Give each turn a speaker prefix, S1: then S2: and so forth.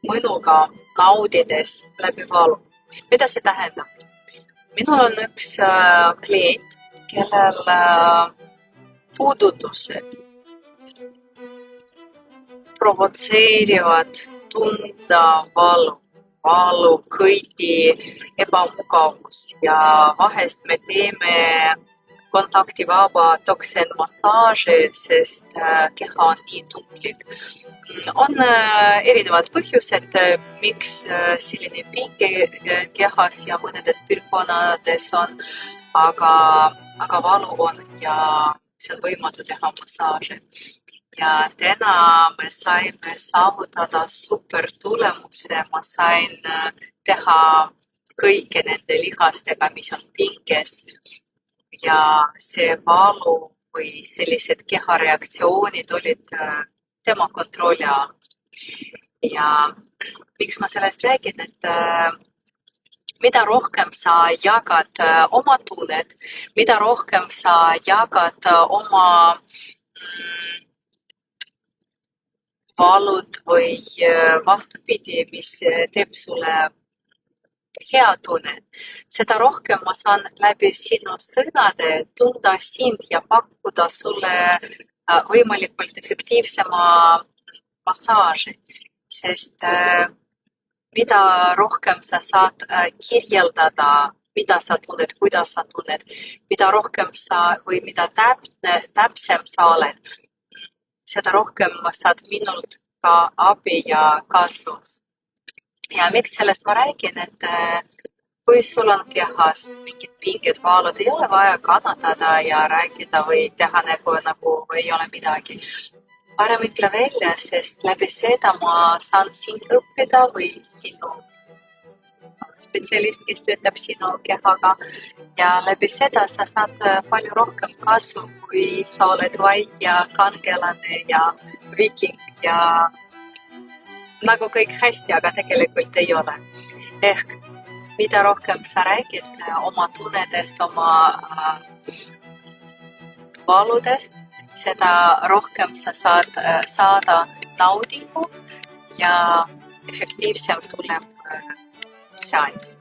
S1: mõnuga naudides läbi valu. Mida see tähendab? Minul on üks klient, kellel puudutused provotseerivad tunda valu, kõidi, ebamugavus ja vahest me teeme kontaktivaba toksenmassaaži, sest keha on nii tundlik. On erinevad põhjused, miks selline pinge kehas ja mõnedes piirkonnades on, aga valu on ja see on võimatu teha massaaži. Ja täna me saime saavutada super tulemuse. Ma sain teha kõike nende lihastega, mis on pinges. Ja see valu või sellised kehareaktsioonid olid tema kontrolli all. Ja miks ma sellest räägin, et mida rohkem sa jagad oma tunned, mida rohkem sa jagad oma valud või vastupidi, mis teeb sulle hea tunne, seda rohkem ma saan läbi sinu sõnade tunda sind ja pakkuda sulle võimalikult efektiivsema massaaži, sest mida rohkem sa saad kirjeldada, mida sa tunned, kuidas sa tunned, mida rohkem sa või mida täpsem sa oled, seda rohkem saad minult ka abi ja kasu. Ja miks sellest ma räägin, et kui sul on kehas mingid pinged, valud, ei ole vaja kannatada ja rääkida või teha nagu ei ole midagi. Parem ütle välja, sest läbi seda ma saan sind õppida või sinu spetsialist, kes töötab sinu kehaga. Ja läbi seda sa saad palju rohkem kasu, kui sa oled vaid ja kangelane ja viking ja nagu kõik hästi, aga tegelikult ei ole. Ehk mida rohkem sa räägid oma tunnedest, oma valudest, seda rohkem sa saad saada naudingu ja efektiivsem tuleb seanss.